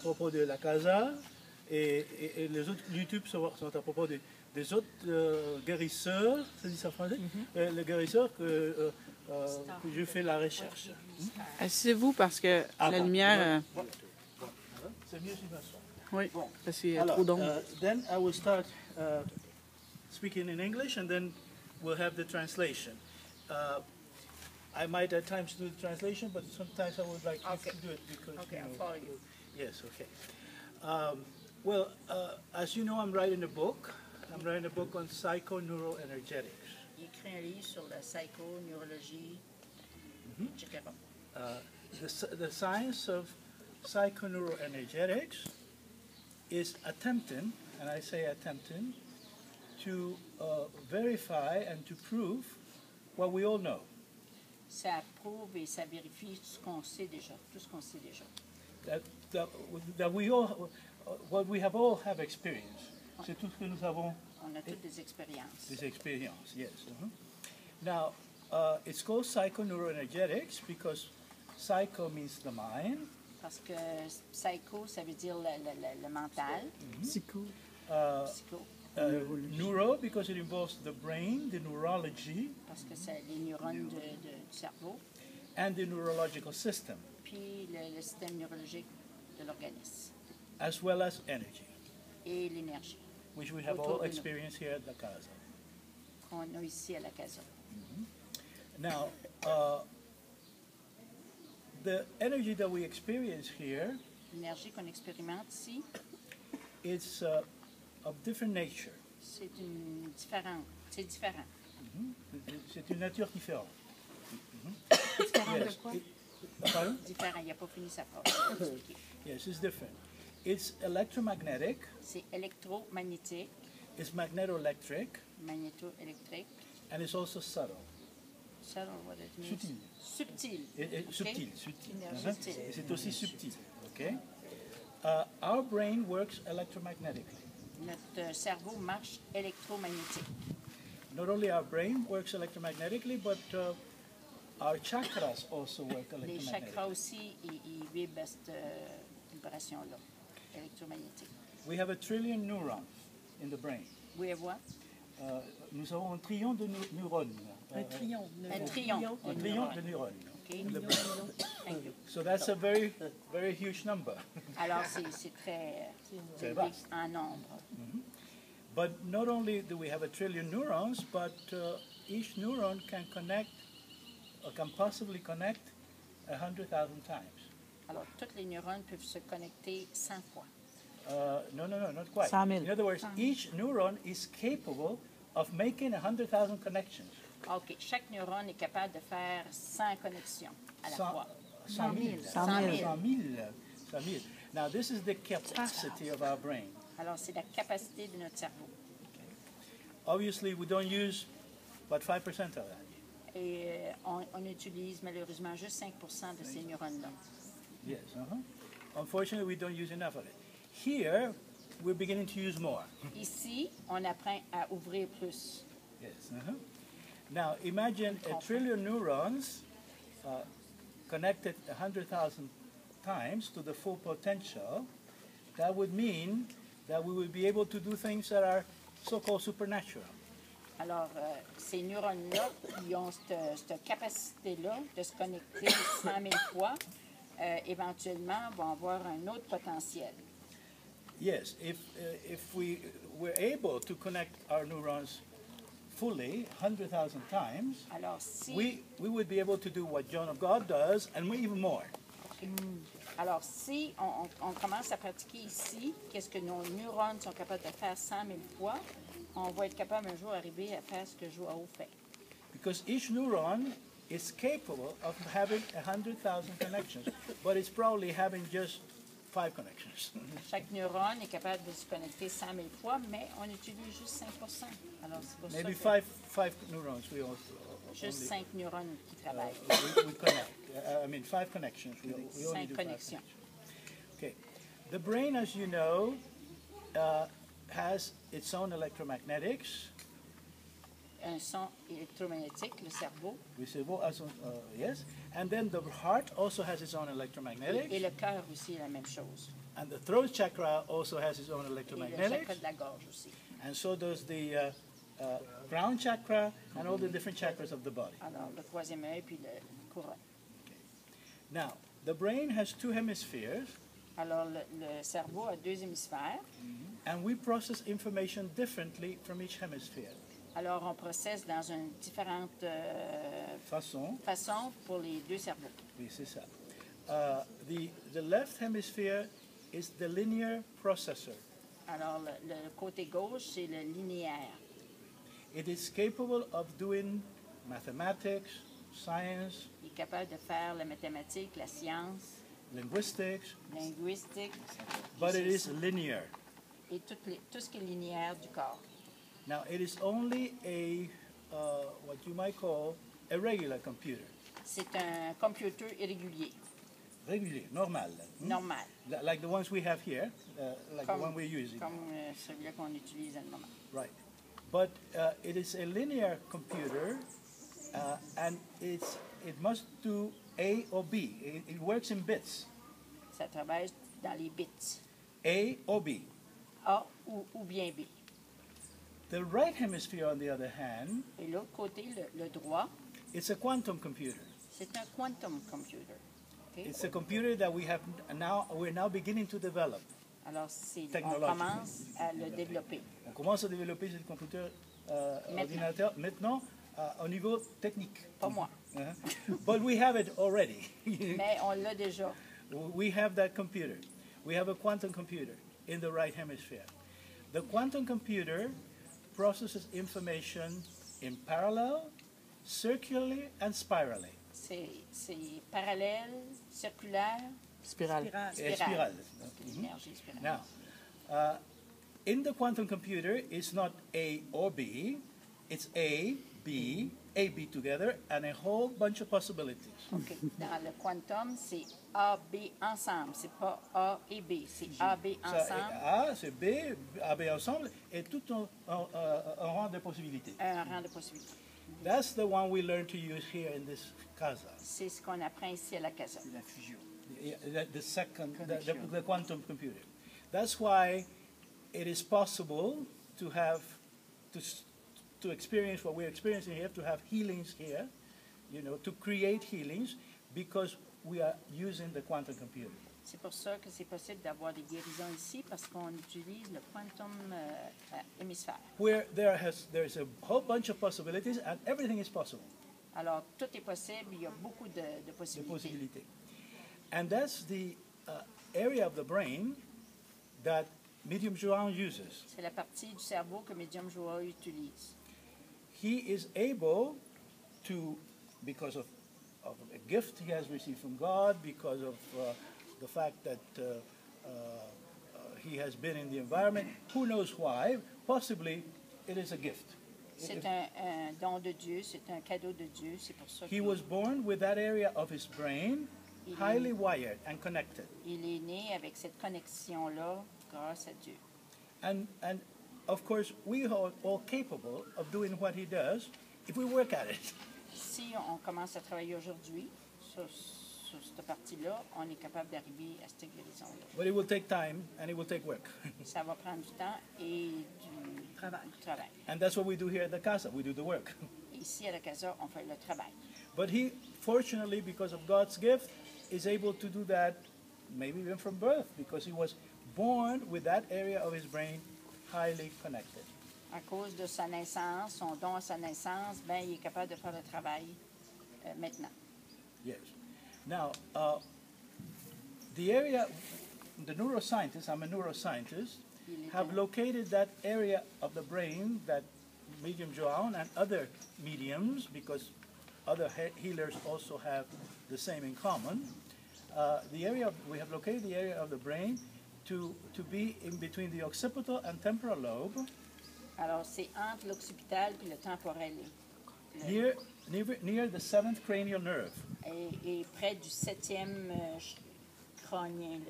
propos de la Casa et les autres YouTube sont à propos des autres guérisseurs, ça dit ça en français, les guérisseurs que je fais la recherche. Asseyez-vous parce que la lumière... C'est mieux si je m'assois. Oui, parce qu'il y a trop d'ombre. Then I will start speaking in English and then we'll have the translation. I might at times do the translation, but sometimes I would like you to do it because I'll follow you. Yes, okay. Well, as you know, I'm writing a book. I'm writing a book on psychoneuroenergetics. Il écrit un livre sur la psychoneurologie, etc. The science of psychoneuroenergetics is attempting, and I say attempting, to verify and to prove what we all know. Ça prouve et ça vérifie ce qu'on sait déjà, tout ce qu'on sait déjà. That we all, what we have all have experienced. C'est tout ce que nous avons. On a toutes des expériences. Des expériences, yes. Now, it's called psychoneuroenergetics because psycho means the mind. Parce que psycho, ça veut dire le mental. Psycho. Psycho. Neuro because it involves the brain, the neurology. Parce que c'est les neurones du cerveau. And the neurological system. Puis le système neurologique de l'organisme. As well as energy. Et l'énergie. Which we have all experienced here at la Casa. Qu'on a ici à la Casa. Now, the energy that we experience here, l'énergie qu'on expérimente ici, it's of different nature. C'est différent. C'est une nature différente. Différent de quoi? Pardon? Différent, il n'a pas fini sa phrase. Yes, it's different. It's electromagnetic. C'est électromagnétique. It's magnetoelectric. Magnétoélectrique. And it's also subtle. Subtle, what it means? Subtil. Subtil. Subtil. C'est aussi subtil. Okay. Our brain works electromagnetically. Notre cerveau marche électromagnétique. Not only our brain works electromagnetically, but our chakras also work electromagnetically. Les chakras aussi, ils vibrent cette vibration-là, électromagnétique. We have 1 trillion neurons in the brain. We have what? Nous avons 1 trillion de neurones. Un trillion de neurones. Okay. In the brain. Thank you. So that's a very, very huge number. Alors c'est très vaste en nombre. But not only do we have 1 trillion neurons, but each neuron can connect, or can possibly connect 100,000 times. Alors toutes les neurones peuvent se connecter 100 fois. No, not quite. 100,000. In other words, each neuron is capable of making 100,000 connections. OK. Chaque neurone est capable de faire 100 connexions à la fois. 100,000. 100,000. Now, this is the capacity of our brain. Alors, c'est la capacité de notre cerveau. Okay. Obviously, we don't use but 5% of that. Et on utilise malheureusement juste 5% de ces neurones-là. Yes. Unfortunately, we don't use enough of it. Here, we're beginning to use more. Ici, on apprend à ouvrir plus. Yes. Now, imagine 1 trillion neurons connected 100,000 times to the full potential. That would mean that we would be able to do things that are so-called supernatural. Alors, ces neurones-là, ils ont cette capacité-là de se connecter 100 000 fois, éventuellement, vont avoir un autre potentiel. Yes, if we were able to connect our neurons fully 100,000 times, alors, si, we would be able to do what John of God does, and even more. Alors, si on commence à pratiquer ici, qu'est-ce que nos neurones sont capables de faire 100 000 fois, on va être capable un jour d'arriver à faire ce que Joao fait. Because each neuron is capable of having 100,000 connections, but it's probably having just 5 connections. Chaque neurone est capable de se connecter 100 000 fois, mais on utilise juste 5%. Alors, c'est pour Maybe ça que five neurons we also juste 5 neurones qui travaillent. we connect. I mean, 5 connections. We only 5 do 5 connexions. connections. Okay. The brain, as you know, has its own electromagnetics. Un son électromagnétique, le cerveau. The cerveau has, yes. And then the heart also has its own electromagnetics. Et le cœur aussi est la même chose. And the throat chakra also has its own Et le electromagnetics. chakra de la gorge aussi. And so does the crown chakra and all the different chakras of the body. Alors, le troisième œil puis le couronne. Now, the brain has two hemispheres, Alors, le cerveau a deux hémisphères. and we process information differently from each hemisphere. Alors, on processe dans une différente Façon, façon pour les deux cerveaux. oui, c'est ça. The left hemisphere is the linear processor. Alors, le côté gauche, c'est le linéaire. It is capable of doing mathematics, science, Il est capable de faire la mathématique, la science, linguistics, linguistique, but it is linear. et tout ce qui est linéaire du corps. Now, it is only a, what you might call, a regular computer. C'est un computer irrégulier, Regular, normal. normal, Like the ones we have here, like the one we're using. comme celui-là qu'on utilise à le moment. Right. But it is a linear computer, and it must do A or B. It works in bits. Ça travaille dans les bits, A or B. A ou bien B. The right hemisphere, on the other hand, Et l'autre côté, le droit, it's a quantum computer. c'est un quantum computer. OK? It's a computer that we're now beginning to develop. Alors, on Technologique. commence à le développer. On commence à développer ce computer ordinateur maintenant au niveau technique. Pas moi, But we have it already. mais on l'a déjà. We have that computer. We have a quantum computer in the right hemisphere. The quantum computer processes information in parallel, circularly, and spirally. C'est parallèle, circulaire, Spirale. Spirale. l'énergie spirale. Now, in the quantum computer, it's not A or B, it's A, B together, and a whole bunch of possibilities. OK. Dans le quantum, c'est A, B ensemble. C'est pas A et B. C'est A, B ensemble. A, c'est B, A, B ensemble, et tout un rang de possibilités. Un rang de possibilités. That's the one we learn to use here in this Casa. C'est ce qu'on apprend ici à la Casa. La fusion. The second, the quantum computer. That's why it is possible to have, to experience what we're experiencing here, to have healings here, to create healings, because we are using the quantum computer. C'est pour ça que c'est possible d'avoir des guérisons ici, parce qu'on utilise le quantum hémisphère. Where there's a whole bunch of possibilities, and everything is possible. Alors, tout est possible. Il y a beaucoup de The possibilités. possibility. And that's the area of the brain that Medium João uses. C'est la partie du cerveau que Médium Joao utilise. He is able to, because of a gift he has received from God, because of the fact that he has been in the environment, who knows why, possibly it is a gift. C'est un don de Dieu, c'est un cadeau de Dieu, c'est pour ça He qu'il was born with that area of his brain highly wired and connected. il est né avec cette connexion-là grâce à Dieu. And of course, we are all capable of doing what he does if we work at it. Si on commence à travailler aujourd'hui sur cette partie-là, on est capable d'arriver à cette guérison-là. But it will take time and it will take work. Ça va prendre du temps et du travail. And that's what we do here at the Casa. We do the work. Ici, à la Casa, on fait le travail. But he, fortunately, because of God's gift, is able to do that maybe even from birth, because he was born with that area of his brain highly connected. À cause de sa naissance, son don à sa naissance, ben, il est capable de faire le travail maintenant. Yes. Now, the area, the neuroscientists, I'm a neuroscientist, have located that area of the brain that Medium João and other mediums, because other healers also have the same in common. We have located the area of the brain to be in between the occipital and temporal lobe, Alors, c'est entre l'occipital et le temporel. near the seventh cranial nerve. Et près du septième crânien,